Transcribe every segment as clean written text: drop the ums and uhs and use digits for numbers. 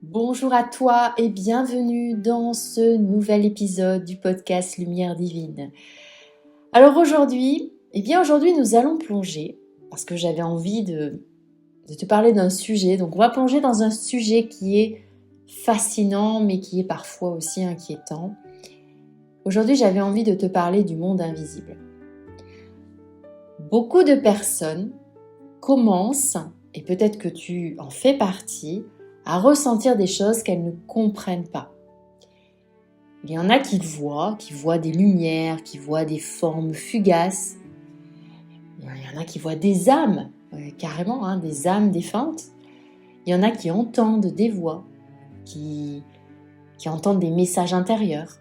Bonjour à toi et bienvenue dans ce nouvel épisode du podcast Lumière Divine. Alors aujourd'hui, nous allons plonger, parce que j'avais envie de te parler d'un sujet, donc on va plonger dans un sujet qui est fascinant mais qui est parfois aussi inquiétant. Aujourd'hui, j'avais envie de te parler du monde invisible. Beaucoup de personnes commencent, et peut-être que tu en fais partie, à ressentir des choses qu'elles ne comprennent pas. Il y en a qui voient des lumières, qui voient des formes fugaces. Il y en a qui voient des âmes, carrément, des âmes défuntes. Il y en a qui entendent des voix, qui entendent des messages intérieurs.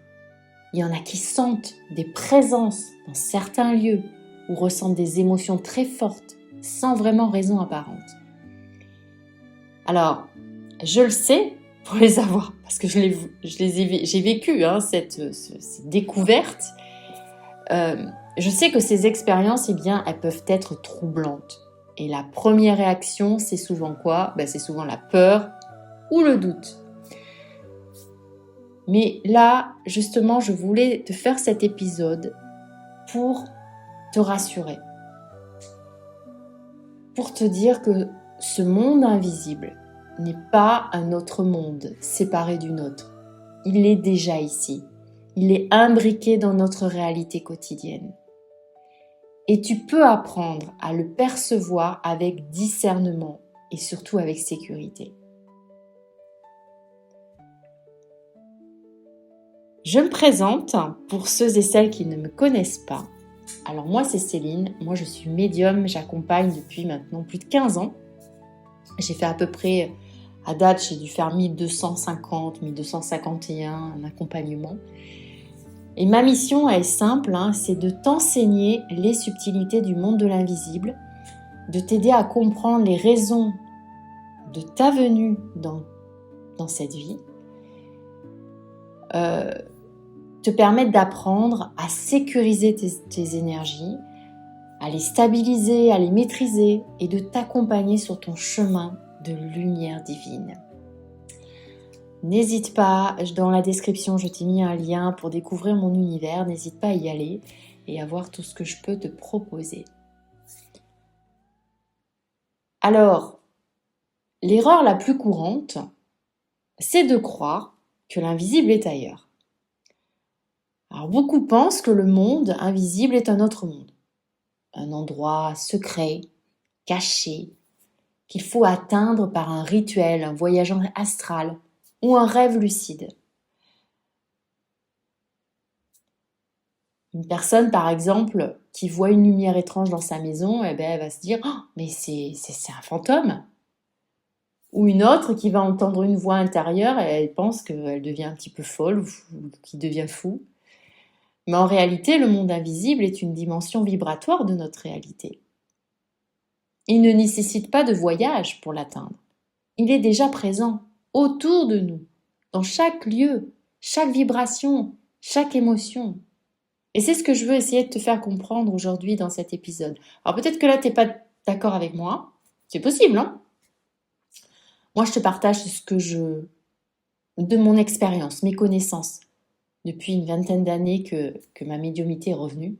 Il y en a qui sentent des présences dans certains lieux ou ressentent des émotions très fortes sans vraiment raison apparente. Alors, je le sais pour les avoir, parce que j'ai vécu cette découverte. Je sais que ces expériences, elles peuvent être troublantes. Et la première réaction, c'est souvent quoi ? C'est souvent la peur ou le doute. Mais là, justement, je voulais te faire cet épisode pour te rassurer. Pour te dire que ce monde invisible n'est pas un autre monde séparé du nôtre. Il est déjà ici. Il est imbriqué dans notre réalité quotidienne. Et tu peux apprendre à le percevoir avec discernement et surtout avec sécurité. Je me présente pour ceux et celles qui ne me connaissent pas. Alors moi c'est Céline, moi je suis médium, j'accompagne depuis maintenant plus de 15 ans. J'ai fait à peu près, à date j'ai dû faire 1250, 1251 un accompagnement. Et ma mission est simple, c'est de t'enseigner les subtilités du monde de l'invisible, de t'aider à comprendre les raisons de ta venue dans cette vie, te permettre d'apprendre à sécuriser tes énergies, à les stabiliser, à les maîtriser et de t'accompagner sur ton chemin de lumière divine. N'hésite pas, dans la description, je t'ai mis un lien pour découvrir mon univers. N'hésite pas à y aller et à voir tout ce que je peux te proposer. Alors, l'erreur la plus courante, c'est de croire que l'invisible est ailleurs. Alors, beaucoup pensent que le monde invisible est un autre monde. Un endroit secret, caché, qu'il faut atteindre par un rituel, un voyage astral ou un rêve lucide. Une personne, par exemple, qui voit une lumière étrange dans sa maison, elle va se dire « Oh, mais c'est un fantôme !» Ou une autre qui va entendre une voix intérieure et elle pense qu'elle devient un petit peu folle ou qu'il devient fou. Mais en réalité, le monde invisible est une dimension vibratoire de notre réalité. Il ne nécessite pas de voyage pour l'atteindre. Il est déjà présent, autour de nous, dans chaque lieu, chaque vibration, chaque émotion. Et c'est ce que je veux essayer de te faire comprendre aujourd'hui dans cet épisode. Alors peut-être que là, tu n'es pas d'accord avec moi. C'est possible, hein ? Moi, je te partage de mon expérience, mes connaissances, depuis une vingtaine d'années que ma médiumnité est revenue.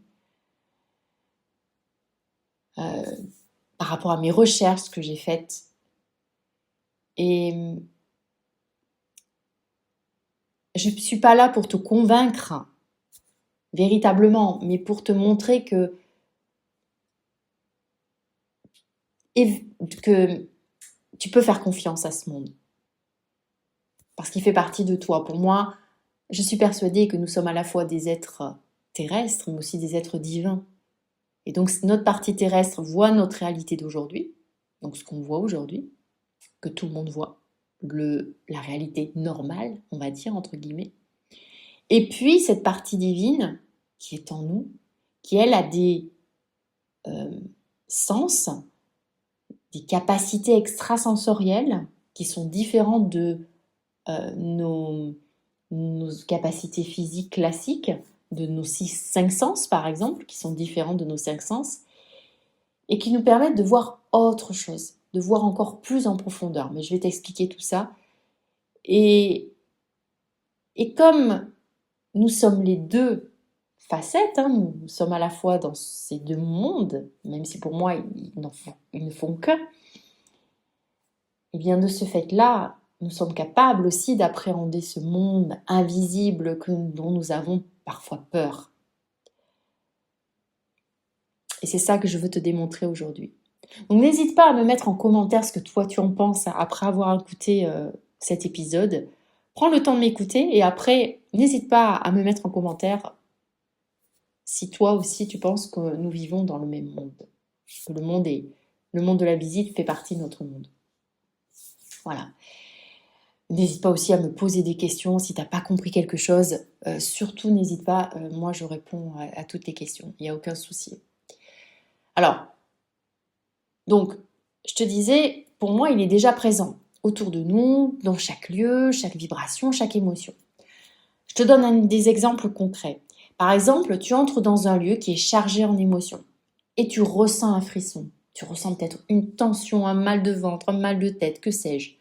Par rapport à mes recherches que j'ai faites. Et je ne suis pas là pour te convaincre véritablement, mais pour te montrer que tu peux faire confiance à ce monde. Parce qu'il fait partie de toi. Pour moi, je suis persuadée que nous sommes à la fois des êtres terrestres, mais aussi des êtres divins. Et donc, notre partie terrestre voit notre réalité d'aujourd'hui, donc ce qu'on voit aujourd'hui, que tout le monde voit, la réalité normale, on va dire, entre guillemets. Et puis, cette partie divine qui est en nous, qui, elle, a des sens, des capacités extrasensorielles qui sont différentes de nos capacités physiques classiques, de nos 5 sens par exemple, qui sont différentes de nos 5 sens, et qui nous permettent de voir autre chose, de voir encore plus en profondeur. Mais je vais t'expliquer tout ça. Et, et comme nous sommes les deux facettes, hein, nous sommes à la fois dans ces deux mondes, même si pour moi ils ne font qu'un, et bien de ce fait-là, nous sommes capables aussi d'appréhender ce monde invisible dont nous avons parfois peur. Et c'est ça que je veux te démontrer aujourd'hui. Donc n'hésite pas à me mettre en commentaire ce que toi tu en penses après avoir écouté cet épisode. Prends le temps de m'écouter et après, n'hésite pas à me mettre en commentaire si toi aussi tu penses que nous vivons dans le même monde. Que le monde de la visite fait partie de notre monde. Voilà. N'hésite pas aussi à me poser des questions si tu n'as pas compris quelque chose. Surtout, n'hésite pas, moi je réponds à toutes les questions, il n'y a aucun souci. Alors, donc, je te disais, pour moi, il est déjà présent autour de nous, dans chaque lieu, chaque vibration, chaque émotion. Je te donne des exemples concrets. Par exemple, tu entres dans un lieu qui est chargé en émotions et tu ressens un frisson. Tu ressens peut-être une tension, un mal de ventre, un mal de tête, que sais-je.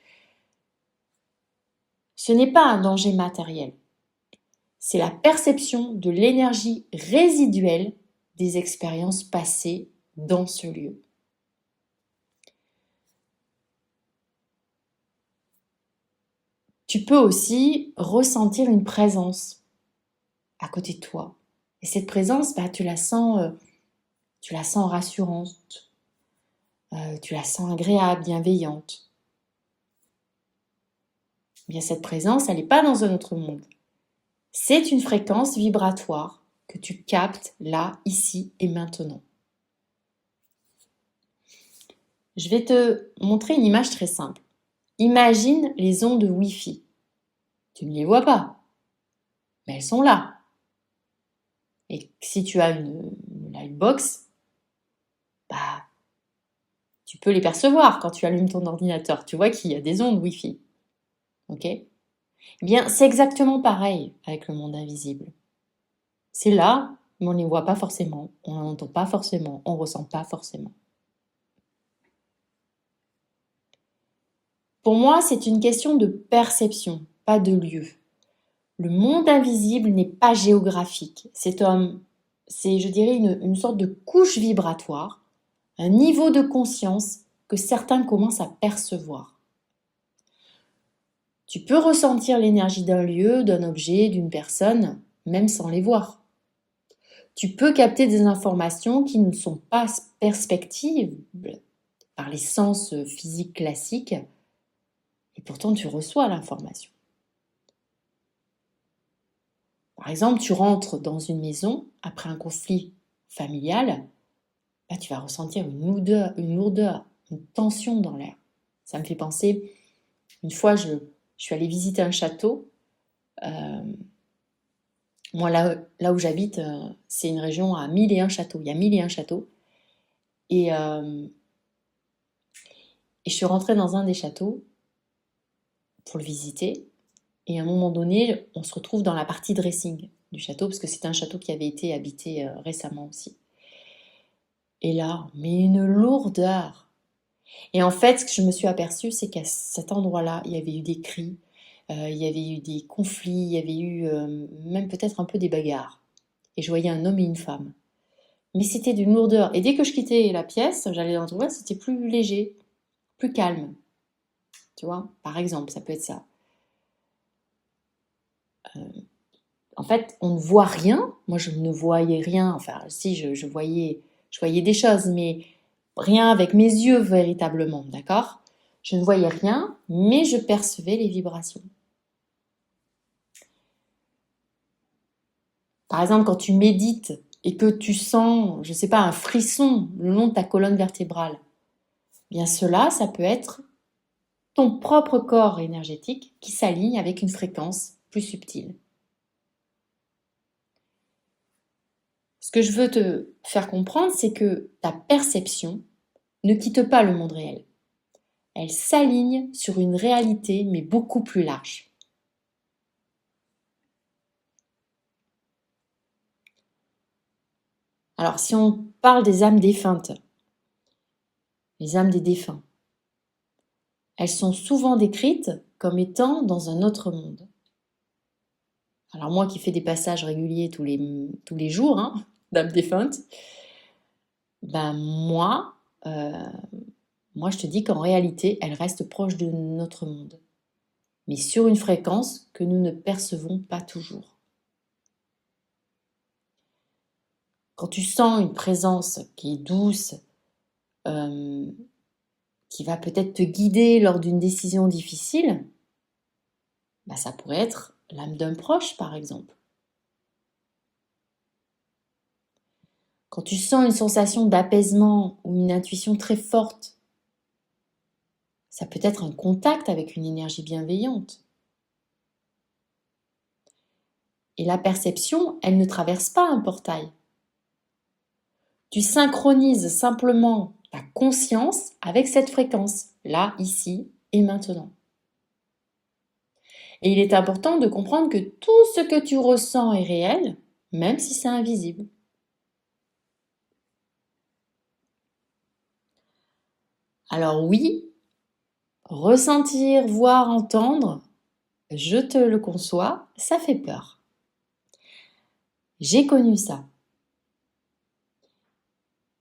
Ce n'est pas un danger matériel. C'est la perception de l'énergie résiduelle des expériences passées dans ce lieu. Tu peux aussi ressentir une présence à côté de toi. Et cette présence, tu la sens rassurante, tu la sens agréable, bienveillante. Bien, cette présence, elle n'est pas dans un autre monde. C'est une fréquence vibratoire que tu captes là, ici et maintenant. Je vais te montrer une image très simple. Imagine les ondes de Wi-Fi. Tu ne les vois pas, mais elles sont là. Et si tu as une Lightbox, tu peux les percevoir quand tu allumes ton ordinateur. Tu vois qu'il y a des ondes Wi-Fi. Ok ? Eh bien, c'est exactement pareil avec le monde invisible. C'est là, mais on ne les voit pas forcément, on n'entend pas forcément, on ne ressent pas forcément. Pour moi, c'est une question de perception, pas de lieu. Le monde invisible n'est pas géographique. C'est, je dirais, une sorte de couche vibratoire, un niveau de conscience que certains commencent à percevoir. Tu peux ressentir l'énergie d'un lieu, d'un objet, d'une personne, même sans les voir. Tu peux capter des informations qui ne sont pas perspectives par les sens physiques classiques, et pourtant tu reçois l'information. Par exemple, tu rentres dans une maison après un conflit familial, tu vas ressentir une lourdeur, une tension dans l'air. Ça me fait penser, une fois je suis allée visiter un château. Moi, là où j'habite, c'est une région à 1001 châteaux. Il y a 1001 châteaux. Et je suis rentrée dans un des châteaux pour le visiter. Et à un moment donné, on se retrouve dans la partie dressing du château, parce que c'est un château qui avait été habité récemment aussi. Et là, mais une lourdeur. Et en fait, ce que je me suis aperçue, c'est qu'à cet endroit-là, il y avait eu des cris, il y avait eu des conflits, il y avait eu même peut-être un peu des bagarres. Et je voyais un homme et une femme. Mais c'était d'une lourdeur. Et dès que je quittais la pièce, j'allais dans l'endroit, c'était plus léger, plus calme. Tu vois, par exemple, ça peut être ça. En fait, on ne voit rien. Moi, je ne voyais rien. Enfin, si, je voyais des choses, mais rien avec mes yeux véritablement, d'accord ? Je ne voyais rien, mais je percevais les vibrations. Par exemple, quand tu médites et que tu sens, je ne sais pas, un frisson le long de ta colonne vertébrale, bien cela, ça peut être ton propre corps énergétique qui s'aligne avec une fréquence plus subtile. Ce que je veux te faire comprendre, c'est que ta perception ne quitte pas le monde réel. Elle s'aligne sur une réalité, mais beaucoup plus large. Alors, si on parle des âmes défuntes, les âmes des défunts, elles sont souvent décrites comme étant dans un autre monde. Alors moi qui fais des passages réguliers tous les jours, hein, d'âme défunte, ben moi je te dis qu'en réalité, elle reste proche de notre monde, mais sur une fréquence que nous ne percevons pas toujours. Quand tu sens une présence qui est douce, qui va peut-être te guider lors d'une décision difficile, bah ça pourrait être l'âme d'un proche, par exemple. Quand tu sens une sensation d'apaisement ou une intuition très forte, ça peut être un contact avec une énergie bienveillante. Et la perception, elle ne traverse pas un portail. Tu synchronises simplement ta conscience avec cette fréquence, là, ici et maintenant. Et il est important de comprendre que tout ce que tu ressens est réel, même si c'est invisible. Alors oui, ressentir, voir, entendre, je te le conçois, ça fait peur. J'ai connu ça.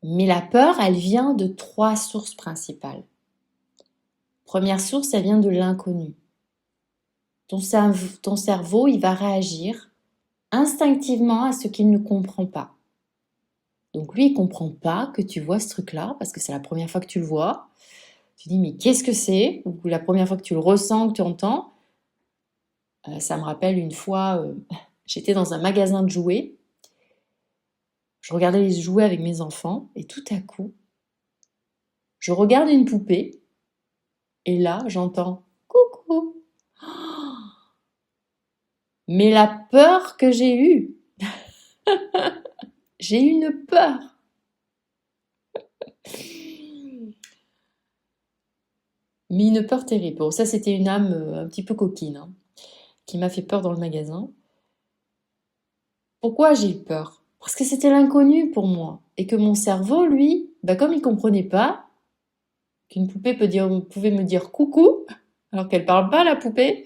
Mais la peur, elle vient de 3 sources principales. Première source, elle vient de l'inconnu. Ton cerveau, il va réagir instinctivement à ce qu'il ne comprend pas. Donc lui, il ne comprend pas que tu vois ce truc-là, parce que c'est la première fois que tu le vois. Tu dis, mais qu'est-ce que c'est? Ou la première fois que tu le ressens, que tu entends. Ça me rappelle une fois, j'étais dans un magasin de jouets. Je regardais les jouets avec mes enfants, et tout à coup, je regarde une poupée, et là, j'entends « Coucou ». Mais la peur que j'ai eue, j'ai eu une peur. Mais une peur terrible. Bon, ça, c'était une âme un petit peu coquine, hein, qui m'a fait peur dans le magasin. Pourquoi j'ai eu peur? Parce que c'était l'inconnu pour moi. Et que mon cerveau, lui, comme il ne comprenait pas qu'une poupée pouvait me dire coucou, alors qu'elle ne parle pas, la poupée,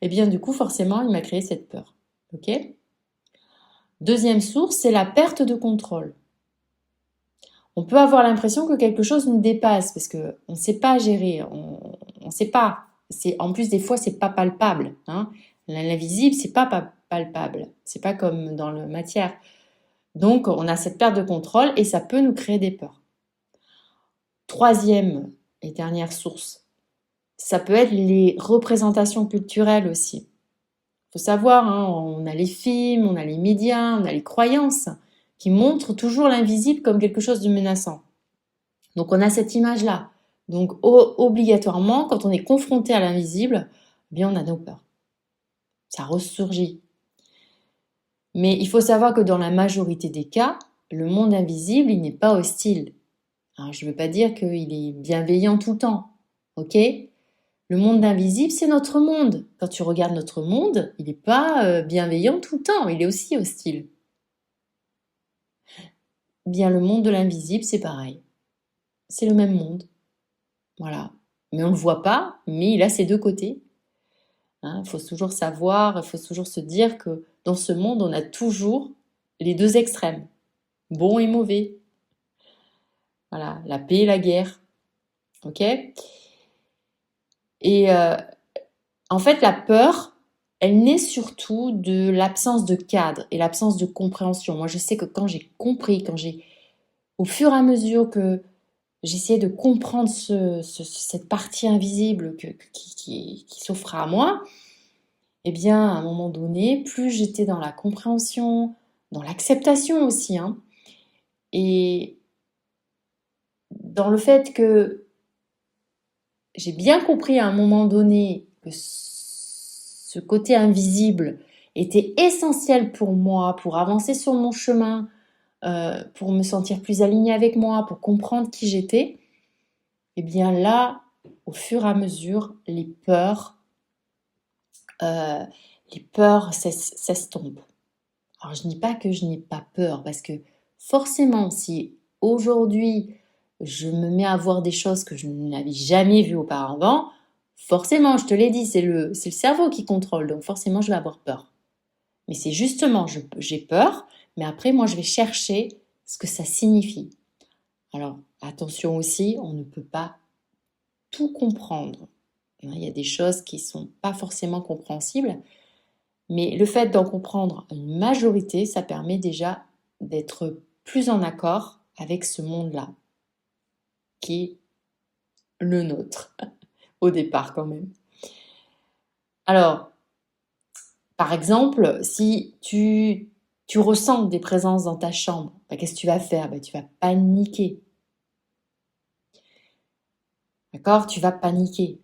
eh bien, du coup, forcément, il m'a créé cette peur. Ok? Deuxième source, c'est la perte de contrôle. On peut avoir l'impression que quelque chose nous dépasse parce qu'on ne sait pas gérer, on ne sait pas. En plus, des fois, c'est pas palpable. Hein. L'invisible, c'est pas palpable. C'est pas comme dans la matière. Donc, on a cette perte de contrôle et ça peut nous créer des peurs. Troisième et dernière source, ça peut être les représentations culturelles aussi. Il faut savoir, hein, on a les films, on a les médias, on a les croyances qui montrent toujours l'invisible comme quelque chose de menaçant. Donc on a cette image-là. Donc obligatoirement, quand on est confronté à l'invisible, eh bien on a nos peurs. Ça ressurgit. Mais il faut savoir que dans la majorité des cas, le monde invisible, il n'est pas hostile. Alors, je ne veux pas dire qu'il est bienveillant tout le temps. Ok? Le monde invisible, c'est notre monde. Quand tu regardes notre monde, il n'est pas bienveillant tout le temps, il est aussi hostile. Bien, le monde de l'invisible, c'est pareil. C'est le même monde. Voilà. Mais on ne le voit pas, mais il a ses deux côtés. Hein, faut toujours savoir, il faut toujours se dire que dans ce monde, on a toujours les deux extrêmes, bon et mauvais. Voilà, la paix et la guerre. Ok? Et en fait, la peur, elle naît surtout de l'absence de cadre et l'absence de compréhension. Moi, je sais que quand j'ai compris, au fur et à mesure que j'essayais de comprendre cette partie invisible qui s'offre à moi, eh bien, à un moment donné, plus j'étais dans la compréhension, dans l'acceptation aussi, hein, et dans le fait que j'ai bien compris à un moment donné que ce côté invisible était essentiel pour moi, pour avancer sur mon chemin, pour me sentir plus alignée avec moi, pour comprendre qui j'étais, eh bien là, au fur et à mesure, les peurs s'estompent. Alors je ne dis pas que je n'ai pas peur, parce que forcément, si aujourd'hui je me mets à voir des choses que je n'avais jamais vues auparavant, Forcément, je te l'ai dit, c'est le cerveau qui contrôle, donc forcément, je vais avoir peur. Mais c'est justement, j'ai peur, mais après, moi, je vais chercher ce que ça signifie. Alors, attention aussi, on ne peut pas tout comprendre. Il y a des choses qui ne sont pas forcément compréhensibles, mais le fait d'en comprendre une majorité, ça permet déjà d'être plus en accord avec ce monde-là, qui est le nôtre, au départ quand même. Alors, par exemple, si tu ressens des présences dans ta chambre, qu'est-ce que tu vas faire? Tu vas paniquer. D'accord? Tu vas paniquer.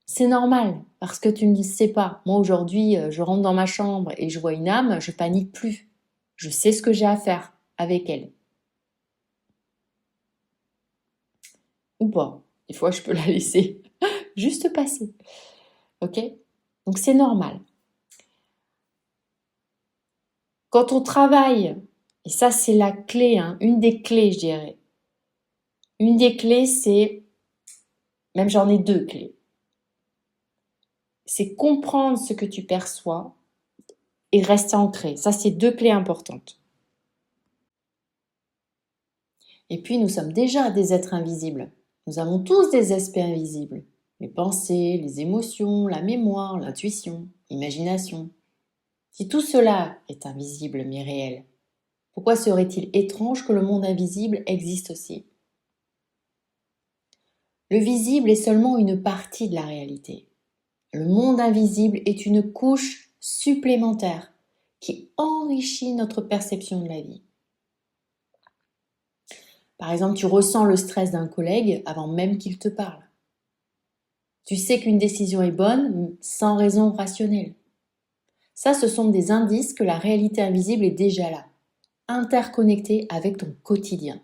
C'est normal, parce que tu ne le sais pas. Moi, aujourd'hui, je rentre dans ma chambre et je vois une âme, je panique plus. Je sais ce que j'ai à faire avec elle. Ou pas. Des fois, je peux la laisser juste passer. Ok? Donc, c'est normal. Quand on travaille, et ça, c'est la clé, une des clés, je dirais. Une des clés, c'est, même j'en ai deux clés, c'est comprendre ce que tu perçois et rester ancré. Ça, c'est deux clés importantes. Et puis, nous sommes déjà des êtres invisibles. Nous avons tous des aspects invisibles. Les pensées, les émotions, la mémoire, l'intuition, l'imagination. Si tout cela est invisible mais réel, pourquoi serait-il étrange que le monde invisible existe aussi? Le visible est seulement une partie de la réalité. Le monde invisible est une couche supplémentaire qui enrichit notre perception de la vie. Par exemple, tu ressens le stress d'un collègue avant même qu'il te parle. Tu sais qu'une décision est bonne sans raison rationnelle. Ça, ce sont des indices que la réalité invisible est déjà là, interconnectée avec ton quotidien.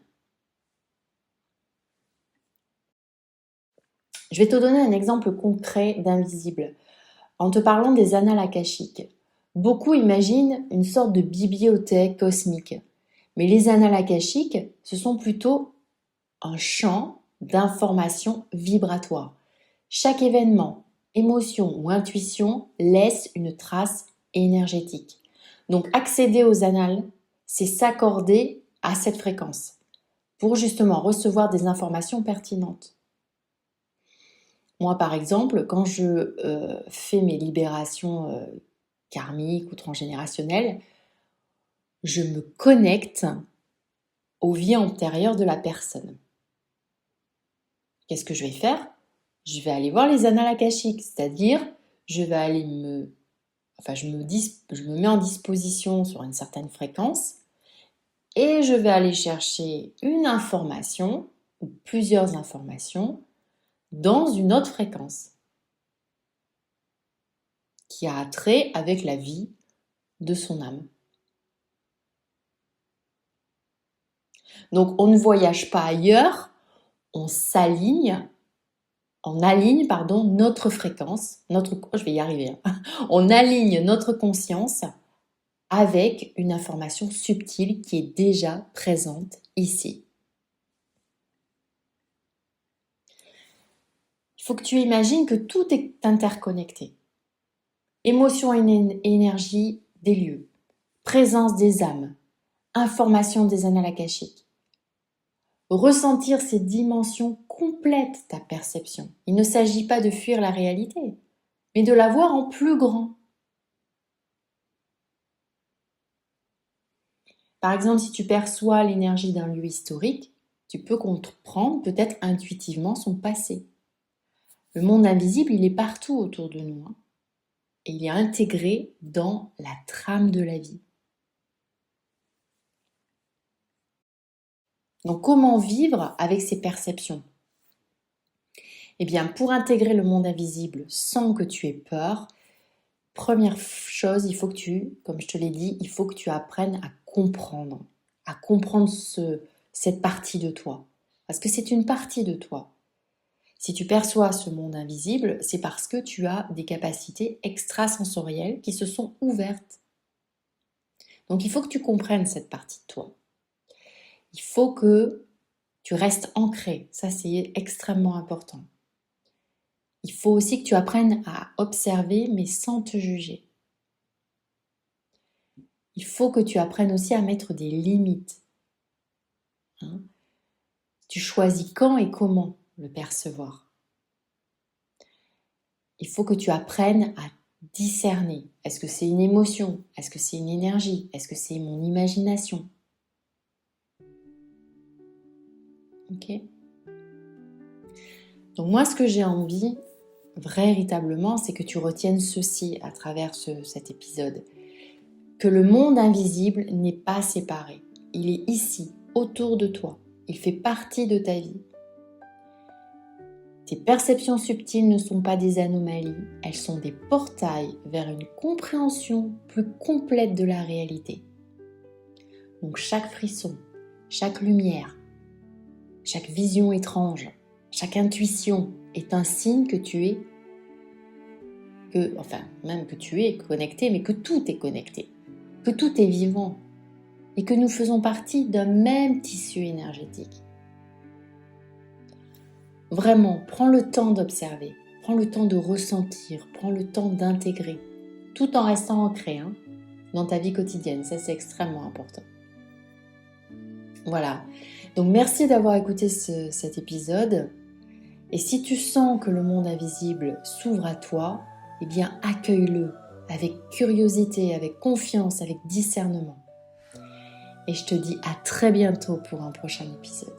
Je vais te donner un exemple concret d'invisible. En te parlant des annales akashiques, beaucoup imaginent une sorte de bibliothèque cosmique. Mais les annales akashiques, ce sont plutôt un champ d'informations vibratoires. Chaque événement, émotion ou intuition laisse une trace énergétique. Donc accéder aux annales, c'est s'accorder à cette fréquence pour justement recevoir des informations pertinentes. Moi, par exemple, quand je fais mes libérations karmiques ou transgénérationnelles, je me connecte aux vies antérieures de la personne. Qu'est-ce que je vais faire? Je vais aller voir les annales akashiques, c'est-à-dire je vais aller je me mets en disposition sur une certaine fréquence et je vais aller chercher une information ou plusieurs informations dans une autre fréquence qui a trait avec la vie de son âme. Donc on ne voyage pas ailleurs, on aligne notre fréquence, je vais y arriver, on aligne notre conscience avec une information subtile qui est déjà présente ici. Il faut que tu imagines que tout est interconnecté. Émotion et énergie des lieux, présence des âmes, information des annales akashiques. Ressentir ces dimensions complètent ta perception. Il ne s'agit pas de fuir la réalité, mais de la voir en plus grand. Par exemple, si tu perçois l'énergie d'un lieu historique, tu peux comprendre peut-être intuitivement son passé. Le monde invisible, il est partout autour de nous. Et il est intégré dans la trame de la vie. Donc, comment vivre avec ces perceptions? Eh bien, pour intégrer le monde invisible sans que tu aies peur, première chose, il faut que comme je te l'ai dit, il faut que tu apprennes à comprendre cette partie de toi. Parce que c'est une partie de toi. Si tu perçois ce monde invisible, c'est parce que tu as des capacités extrasensorielles qui se sont ouvertes. Donc il faut que tu comprennes cette partie de toi. Il faut que tu restes ancré. Ça, c'est extrêmement important. Il faut aussi que tu apprennes à observer, mais sans te juger. Il faut que tu apprennes aussi à mettre des limites. Hein. Tu choisis quand et comment le percevoir. Il faut que tu apprennes à discerner. Est-ce que c'est une émotion? Est-ce que c'est une énergie? Est-ce que c'est mon imagination? Ok? Donc moi, ce que j'ai envie, véritablement, c'est que tu retiennes ceci à travers cet épisode. Que le monde invisible n'est pas séparé. Il est ici, autour de toi. Il fait partie de ta vie. Tes perceptions subtiles ne sont pas des anomalies, elles sont des portails vers une compréhension plus complète de la réalité. Donc chaque frisson, chaque lumière, chaque vision étrange, chaque intuition est un signe que tu es, même que tu es connecté, mais que tout est connecté, que tout est vivant et que nous faisons partie d'un même tissu énergétique. Vraiment, prends le temps d'observer, prends le temps de ressentir, prends le temps d'intégrer, tout en restant ancré dans ta vie quotidienne. Ça, c'est extrêmement important. Voilà. Donc, merci d'avoir écouté cet épisode. Et si tu sens que le monde invisible s'ouvre à toi, eh bien, accueille-le avec curiosité, avec confiance, avec discernement. Et je te dis à très bientôt pour un prochain épisode.